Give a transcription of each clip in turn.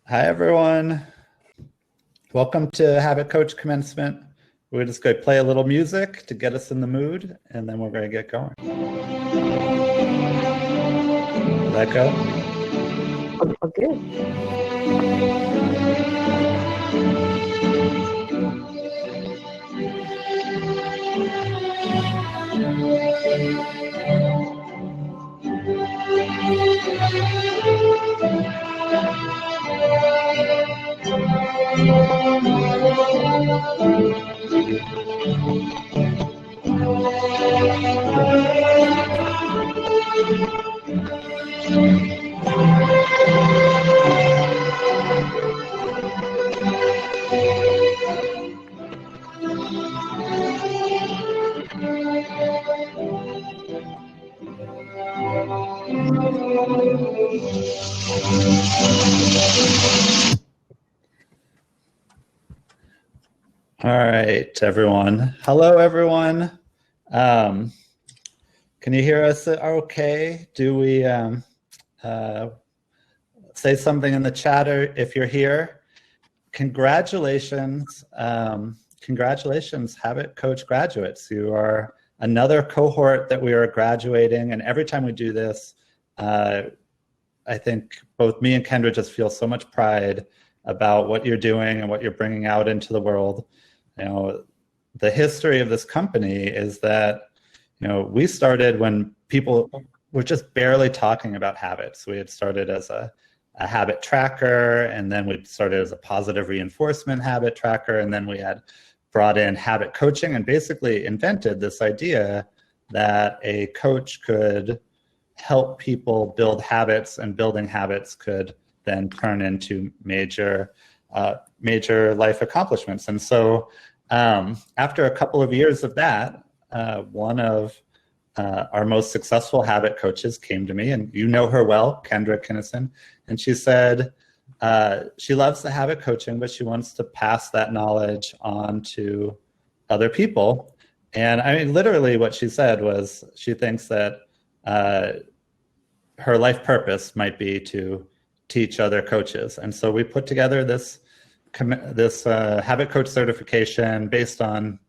Hi, everyone. Welcome to Habit Coach Commencement. We're just going to play a little music to get us in the mood, and then we're going to get going. Let go. Okay. All right, everyone. Hello, everyone. Can you hear us okay? Do we say something in the chat if you're here? Congratulations. Congratulations, Habit Coach graduates. You are another cohort that we are graduating. And every time we do this, I think both me and Kendra just feel so much pride about what you're doing and what you're bringing out into the world. You know, the history of this company is that, we started when people were just barely talking about habits. We had started as a habit tracker, and then we started as a positive reinforcement habit tracker, and then we had brought in habit coaching and basically invented this idea that a coach could help people build habits, and building habits could then turn into major life accomplishments. And so after a couple of years of that, one of our most successful habit coaches came to me, and you know her well, Kendra Kinnison, and she said she loves the habit coaching, but she wants to pass that knowledge on to other people. And I mean, literally what she said was she thinks that her life purpose might be to teach other coaches. And so we put together this habit coach certification based on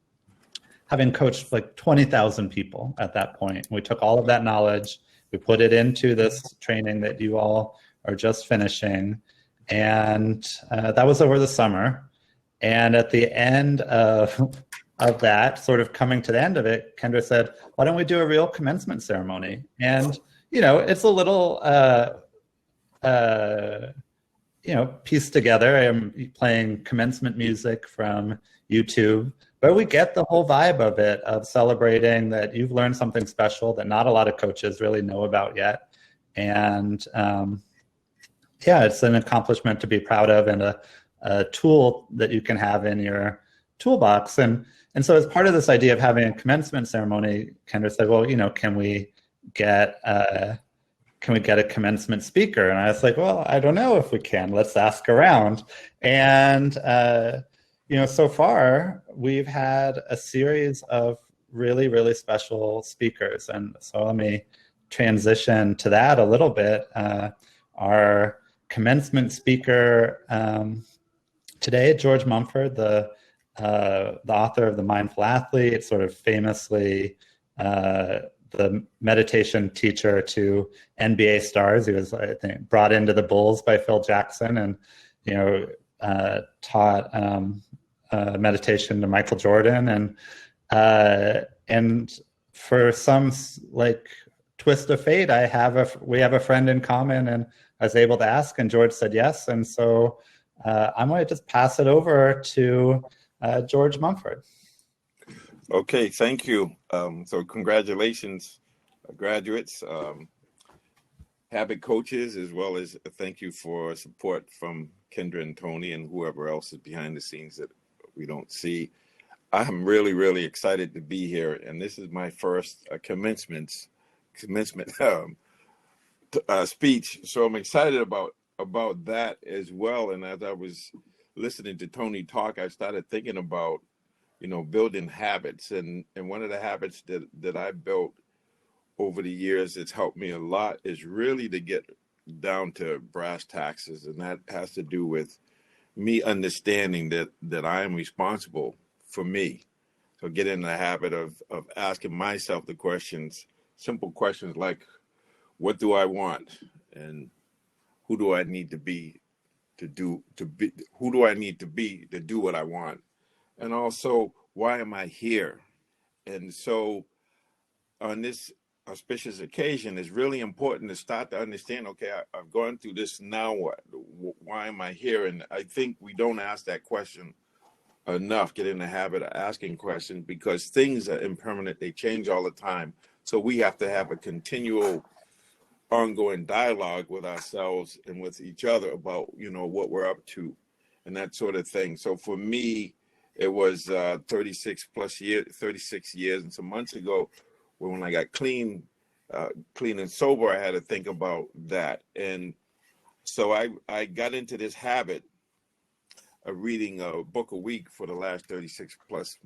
having coached like 20,000 people at that point. We took all of that knowledge, we put it into this training that you all are just finishing, and that was over the summer. And at the end of that, sort of coming to the end of it, Kendra said, why don't we do a real commencement ceremony? And, it's a little, pieced together. I'm playing commencement music from YouTube, but we get the whole vibe of it, of celebrating that you've learned something special that not a lot of coaches really know about yet. And it's an accomplishment to be proud of, and a tool that you can have in your toolbox. And so as part of this idea of having a commencement ceremony, Kendra said, well, can we get a commencement speaker? And I was like, well, I don't know if we can. Let's ask around. And so far we've had a series of really, really special speakers. And so let me transition to that a little bit. Our commencement speaker today, George Mumford, the author of The Mindful Athlete, sort of famously the meditation teacher to NBA stars. He was, I think, brought into the Bulls by Phil Jackson, and taught meditation to Michael Jordan, and for some like twist of fate, we have a friend in common, and I was able to ask, and George said yes, and so I'm going to just pass it over to George Mumford. Okay, thank you. So congratulations, graduates, habit coaches, as well as thank you for support from Kendra and Tony and whoever else is behind the scenes that we don't see. I'm really, really excited to be here, and this is my first commencement speech. So I'm excited about that as well. And as I was listening to Tony talk, I started thinking about building habits, and one of the habits that I built over the years that's helped me a lot is really to get down to brass taxes, and that has to do with me understanding that I am responsible for me. So get in the habit of asking myself the questions, simple questions like, what do I want? And who do I need to be who do I need to be to do what I want? And also, why am I here? And so on this auspicious occasion, it's really important to start to understand, okay, I've gone through this, now what? Why am I here? And I think we don't ask that question enough, get in the habit of asking questions, because things are impermanent, they change all the time. So we have to have a continual ongoing dialogue with ourselves and with each other about, what we're up to and that sort of thing. So for me, it was 36 years and some months ago when I got clean and sober, I had to think about that. And so I got into this habit of reading a book a week for the last 36 plus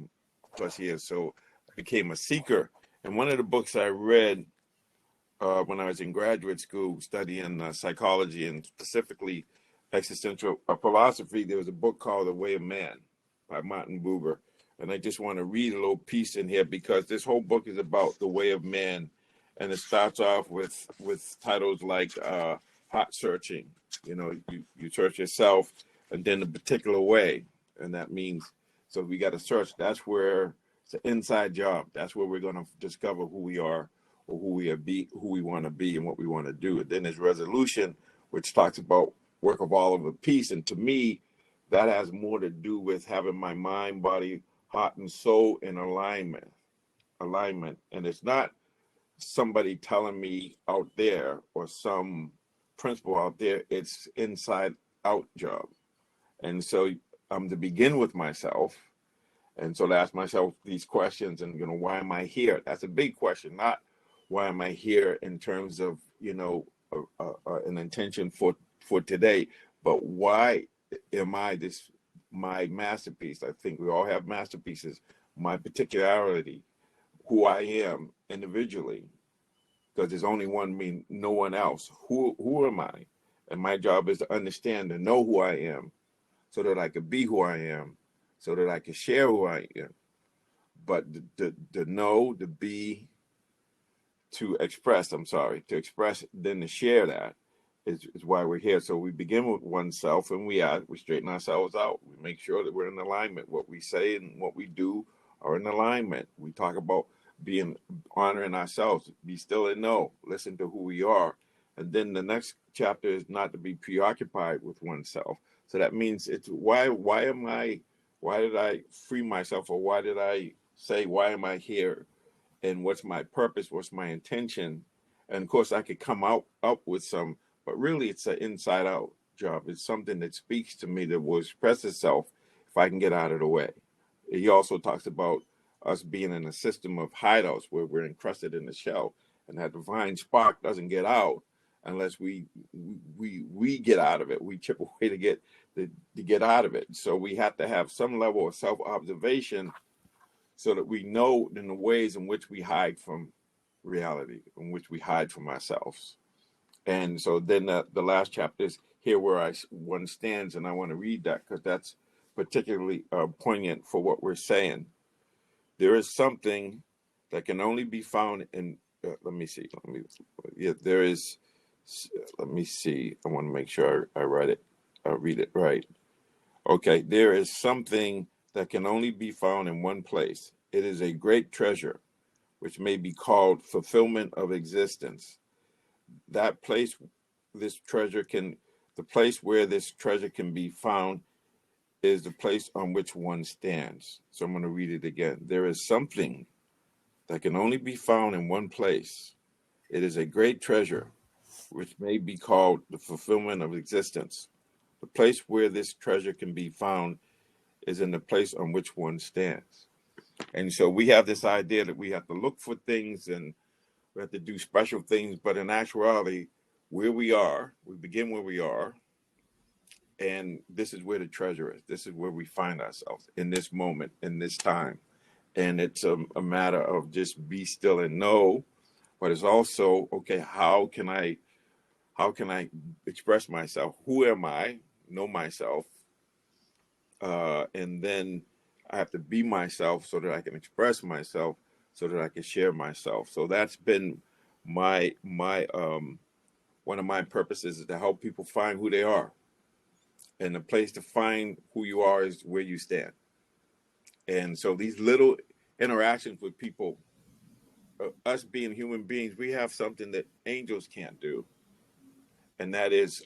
years. So I became a seeker. And one of the books I read when I was in graduate school studying psychology and specifically existential philosophy, there was a book called The Way of Man by Martin Buber. And I just want to read a little piece in here because this whole book is about the way of man. And it starts off with titles like Heart Searching. You search yourself, and then a particular way. And that means, so we got to search. That's where it's an inside job. That's where we're going to discover who we are, or who we want to be and what we want to do. And then there's Resolution, which talks about work of all of a piece. And to me, that has more to do with having my mind, body, heart, and soul in alignment. And it's not somebody telling me out there or some principle out there. It's inside out job. And so I'm to begin with myself. And so to ask myself these questions and, why am I here? That's a big question, not why am I here in terms of, an intention for today, but why am I my masterpiece? I think we all have masterpieces, my particularity, who I am individually, because there's only one me, no one else. Who am I? And my job is to understand and know who I am so that I could be who I am, so that I can share who I am. But to know, to be, to express, then to share that is why we're here. So we begin with oneself, and we straighten ourselves out. We make sure that we're in alignment. What we say and what we do are in alignment. We talk about honoring ourselves, be still and know, listen to who we are. And then the next chapter is not to be preoccupied with oneself. So that means it's why did I free myself, or why did I say, why am I here? And what's my purpose? What's my intention? And of course I could come up with some, but really it's an inside out job. It's something that speaks to me, that will express itself if I can get out of the way. He also talks about us being in a system of hideouts where we're encrusted in the shell, and that divine spark doesn't get out unless we get out of it. We chip away to get out of it. So we have to have some level of self-observation so that we know in the ways in which we hide from reality, in which we hide from ourselves. And so then the last chapter is here where one stands, and I want to read that because that's particularly poignant for what we're saying. There is something that can only be found in, let me see. I want to make sure I read it right. Okay, there is something that can only be found in one place. It is a great treasure, which may be called fulfillment of existence. That place, the place where this treasure can be found is the place on which one stands. So I'm going to read it again. There is something that can only be found in one place. It is a great treasure, which may be called the fulfillment of existence. The place where this treasure can be found is in the place on which one stands. And so we have this idea that we have to look for things and we have to do special things, but in actuality, where we are, we begin where we are, and this is where the treasure is. This is where we find ourselves in this moment, in this time. And it's a matter of just be still and know, but it's also, okay, how can I how can I express myself? Who am I? Know myself. And then I have to be myself so that I can express myself, so that I can share myself. So that's been my one of my purposes, is to help people find who they are. And the place to find who you are is where you stand. And so these little interactions with people, us being human beings, we have something that angels can't do. And that is,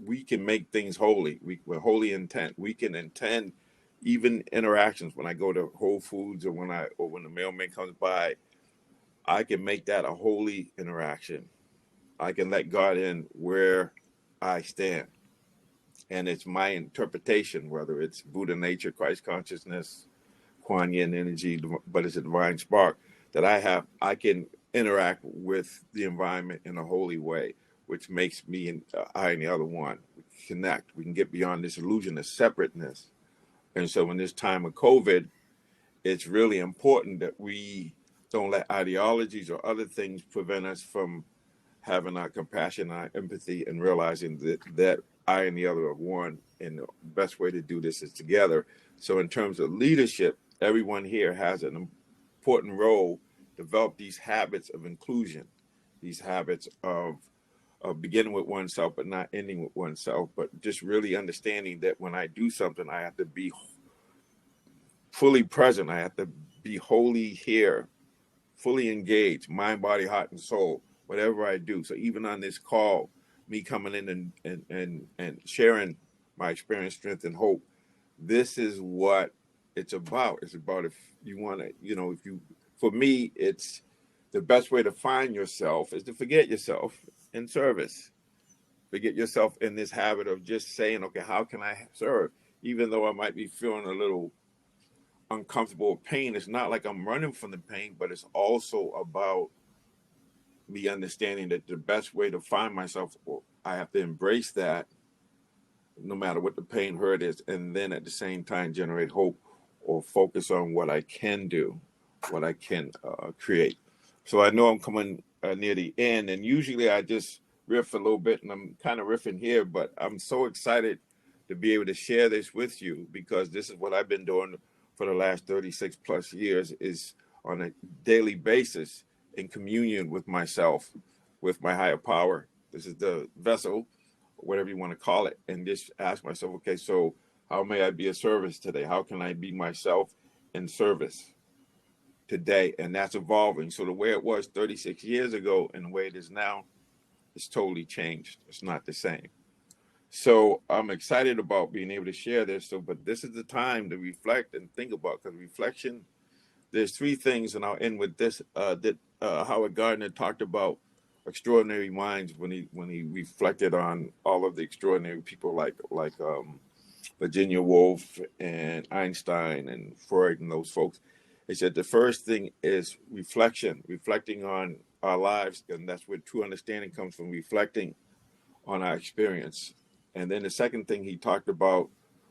we can make things holy. We're holy intent. We can intend even interactions. When I go to Whole Foods, or when the mailman comes by, I can make that a holy interaction. I can let God in where I stand. And it's my interpretation, whether it's Buddha nature, Christ consciousness, Kuan Yin energy, but it's a divine spark that I can interact with the environment in a holy way, which makes me and I and the other one. We can connect. We can get beyond this illusion of separateness. And so in this time of COVID, it's really important that we don't let ideologies or other things prevent us from having our compassion, our empathy, and realizing that I and the other are one. And the best way to do this is together. So in terms of leadership, everyone here has an important role to develop these habits of inclusion, these habits of beginning with oneself, but not ending with oneself, but just really understanding that when I do something, I have to be fully present. I have to be wholly here, fully engaged, mind, body, heart, and soul, whatever I do. So even on this call, me coming in and sharing my experience, strength, and hope, this is what it's about. It's about, if you want to, for me, it's the best way to find yourself is to forget yourself in service. Forget yourself in this habit of just saying, okay, how can I serve? Even though I might be feeling a little uncomfortable with pain, it's not like I'm running from the pain, but it's also about me understanding that the best way to find myself, I have to embrace that no matter what the pain hurt is, and then at the same time generate hope or focus on what I can do, what I can create. So I know I'm coming near the end, and usually I just riff a little bit, and I'm kind of riffing here, but I'm so excited to be able to share this with you, because this is what I've been doing for the last 36 plus years, is on a daily basis in communion with myself, with my higher power. This is the vessel, whatever you want to call it, and just ask myself, okay, so how may I be of service today? How can I be myself in service today? And that's evolving. So the way it was 36 years ago and the way it is now, it's totally changed. It's not the same. So I'm excited about being able to share this. But this is the time to reflect and think about, because reflection, there's three things, and I'll end with this, that Howard Gardner talked about extraordinary minds when he reflected on all of the extraordinary people like Virginia Woolf and Einstein and Freud and those folks. He said the first thing is reflecting on our lives, and that's where true understanding comes from, reflecting on our experience. And then the second thing he talked about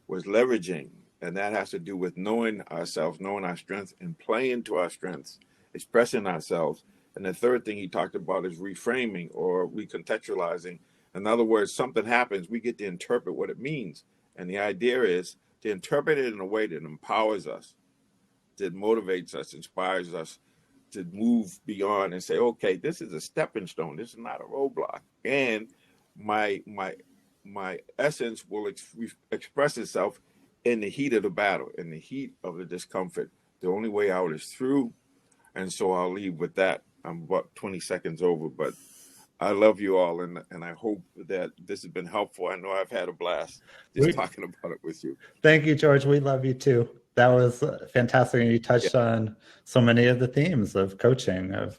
was leveraging, and that has to do with knowing ourselves, knowing our strengths, and playing to our strengths, expressing ourselves. And the third thing he talked about is reframing or recontextualizing. In other words, something happens, we get to interpret what it means. And the idea is to interpret it in a way that empowers us, that motivates us, inspires us to move beyond and say, okay, this is a stepping stone. This is not a roadblock. And my essence will express itself in the heat of the battle, in the heat of the discomfort. The only way out is through. And so I'll leave with that. I'm about 20 seconds over, but I love you all, and I hope that this has been helpful. I know I've had a blast just talking about it with you. Thank you, George. We love you too. That was fantastic. And you touched on so many of the themes of coaching, of,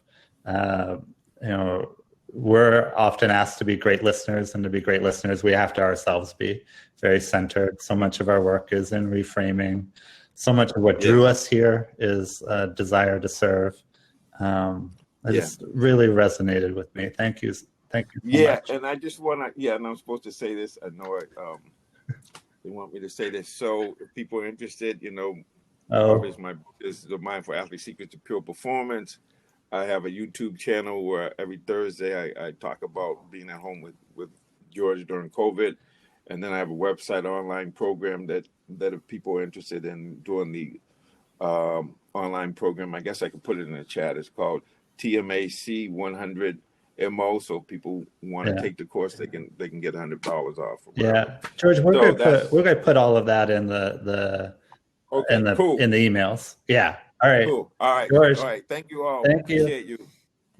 we're often asked to be great listeners, and to be great listeners, we have to ourselves be very centered. So much of our work is in reframing. So much of what drew us here is a desire to serve. It just really resonated with me. Thank you. Thank you so much. And I just want to, and I'm supposed to say this. I know they want me to say this. So if people are interested, is the Mindful Athlete Secrets to Pure Performance. I have a YouTube channel where every Thursday I talk about being at home with George during COVID. And then I have a website online program that if people are interested in doing the online program, I guess I could put it in the chat. It's called TMAC 100 MO. So people want to Yeah. take the course, they can get $100 off. Or Yeah, George, we're gonna put all of that in the okay, cool. in the emails. Yeah. All right. Cool. All right. George. All right. Thank you all. Thank you. Appreciate you.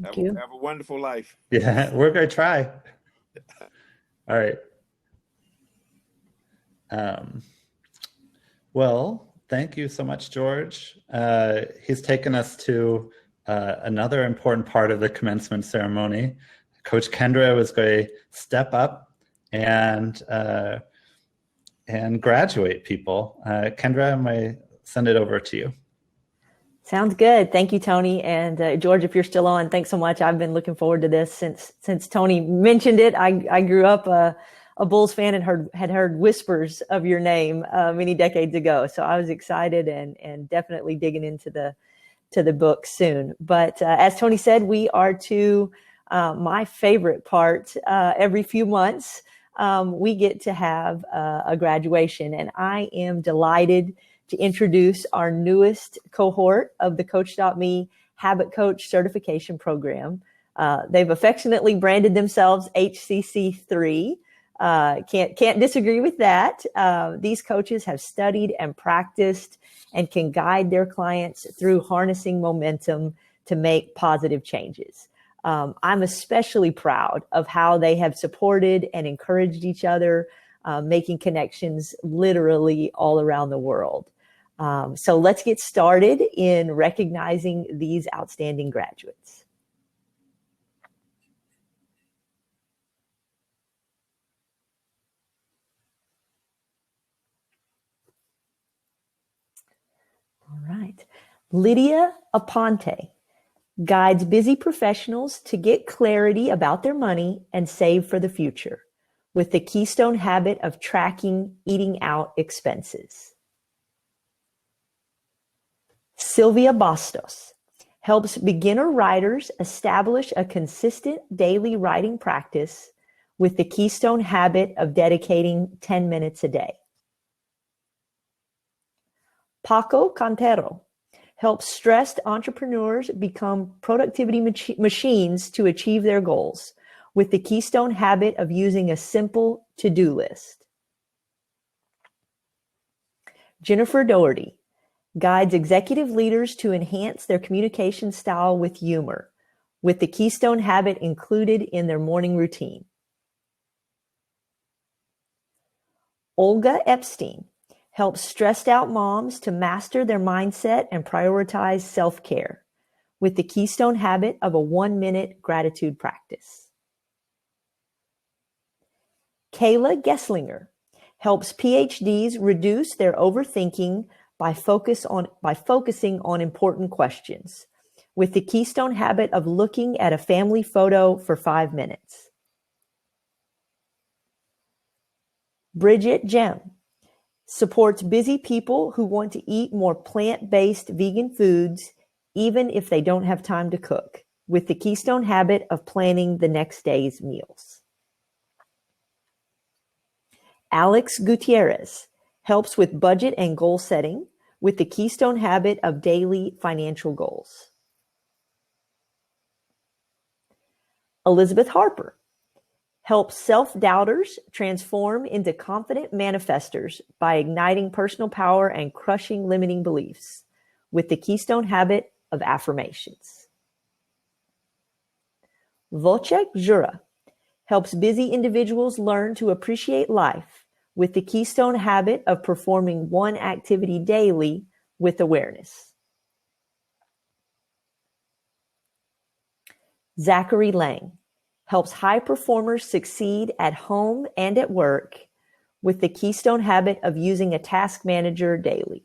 Thank you. Have a wonderful life. Yeah, we're gonna try. All right. Well, thank you so much, George. He's taken us to another important part of the commencement ceremony. Coach Kendra was going to step up and graduate people. Kendra, I might send it over to you. Sounds good. Thank you, Tony. And George, if you're still on, thanks so much. I've been looking forward to this since Tony mentioned it. I grew up a Bulls fan and had heard whispers of your name many decades ago. So I was excited and definitely digging into the book soon. But as Tony said, we are to my favorite part. Every few months, we get to have a graduation, and I am delighted to introduce our newest cohort of the Coach.me Habit Coach Certification Program. They've affectionately branded themselves HCC3. Can't disagree with that. These coaches have studied and practiced and can guide their clients through harnessing momentum to make positive changes. I'm especially proud of how they have supported and encouraged each other, making connections literally all around the world. So let's get started in recognizing these outstanding graduates. All right. Lydia Aponte guides busy professionals to get clarity about their money and save for the future with the keystone habit of tracking eating out expenses. Sylvia Bastos helps beginner writers establish a consistent daily writing practice with the keystone habit of dedicating 10 minutes a day. Paco Cantero helps stressed entrepreneurs become productivity machines to achieve their goals with the keystone habit of using a simple to-do list. Jennifer Doherty guides executive leaders to enhance their communication style with humor, with the keystone habit included in their morning routine. Olga Epstein helps stressed out moms to master their mindset and prioritize self-care, with the keystone habit of a 1-minute gratitude practice. Kayla Gesslinger helps PhDs reduce their overthinking by focusing on important questions, with the keystone habit of looking at a family photo for 5 minutes. Bridget Jem supports busy people who want to eat more plant-based vegan foods, even if they don't have time to cook, with the keystone habit of planning the next day's meals. Alex Gutierrez helps with budget and goal setting with the keystone habit of daily financial goals. Elizabeth Harper helps self-doubters transform into confident manifestors by igniting personal power and crushing limiting beliefs with the keystone habit of affirmations. Wojciech Jura helps busy individuals learn to appreciate life with the keystone habit of performing one activity daily with awareness. Zachary Lang helps high performers succeed at home and at work with the keystone habit of using a task manager daily.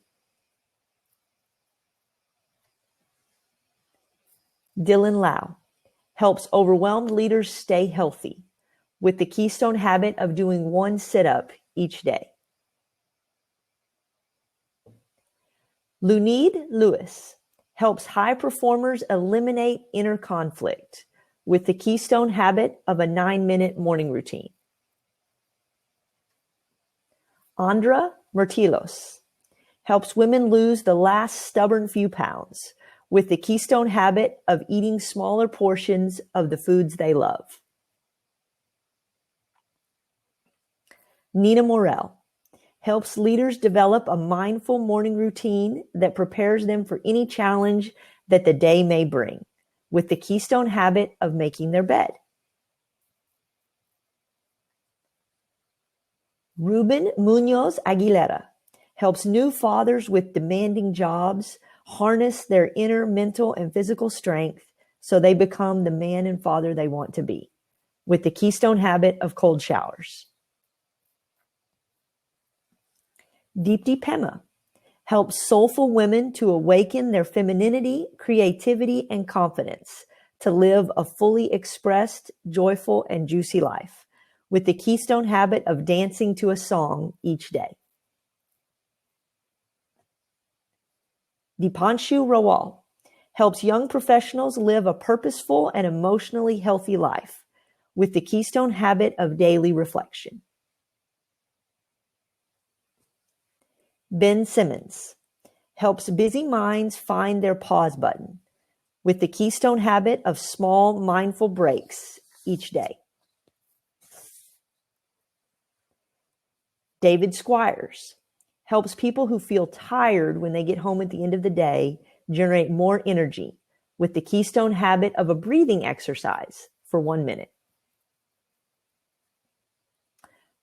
Dylan Lau helps overwhelmed leaders stay healthy with the keystone habit of doing one sit-up each day. Lunid Lewis helps high performers eliminate inner conflict with the keystone habit of a 9-minute morning routine. Andra Murtilos helps women lose the last stubborn few pounds with the keystone habit of eating smaller portions of the foods they love. Nina Morell helps leaders develop a mindful morning routine that prepares them for any challenge that the day may bring, with the keystone habit of making their bed. Ruben Munoz Aguilera helps new fathers with demanding jobs harness their inner mental and physical strength so they become the man and father they want to be, with the keystone habit of cold showers. Deepti Pema helps soulful women to awaken their femininity, creativity, and confidence to live a fully expressed, joyful, and juicy life, with the keystone habit of dancing to a song each day. Dipanshu Rawal helps young professionals live a purposeful and emotionally healthy life, with the keystone habit of daily reflection. Ben Simmons helps busy minds find their pause button, with the keystone habit of small, mindful breaks each day. David Squires helps people who feel tired when they get home at the end of the day generate more energy, with the keystone habit of a breathing exercise for 1 minute.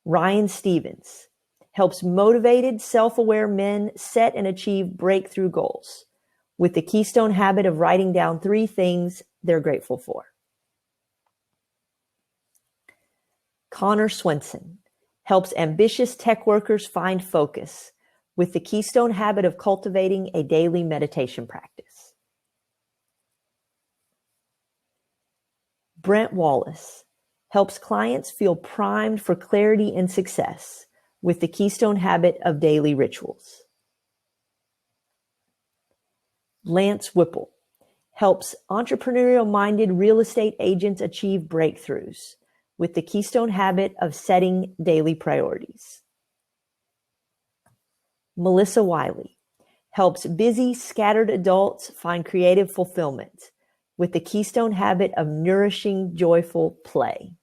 Ryan Stevens helps motivated, self-aware men set and achieve breakthrough goals, with the keystone habit of writing down 3 things they're grateful for. Connor Swenson helps ambitious tech workers find focus, with the keystone habit of cultivating a daily meditation practice. Brent Wallace helps clients feel primed for clarity and success, with the keystone habit of daily rituals. Lance Whipple helps entrepreneurial-minded real estate agents achieve breakthroughs, with the keystone habit of setting daily priorities. Melissa Wiley helps busy, scattered adults find creative fulfillment, with the keystone habit of nourishing, joyful play.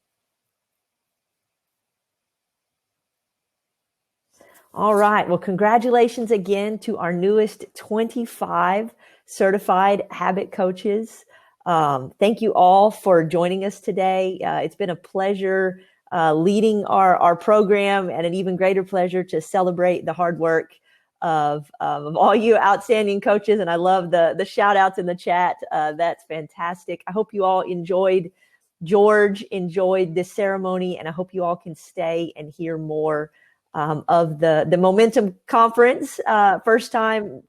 All right. Well, congratulations again to our newest 25 certified habit coaches. Thank you all for joining us today. It's been a pleasure leading our program, and an even greater pleasure to celebrate the hard work of all you outstanding coaches. And I love the shout outs in the chat. That's fantastic. I hope you all enjoyed this ceremony, and I hope you all can stay and hear more of the Momentum Conference. First time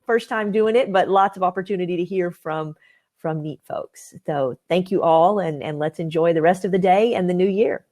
doing it, but lots of opportunity to hear from neat folks. So thank you all, and let's enjoy the rest of the day and the new year.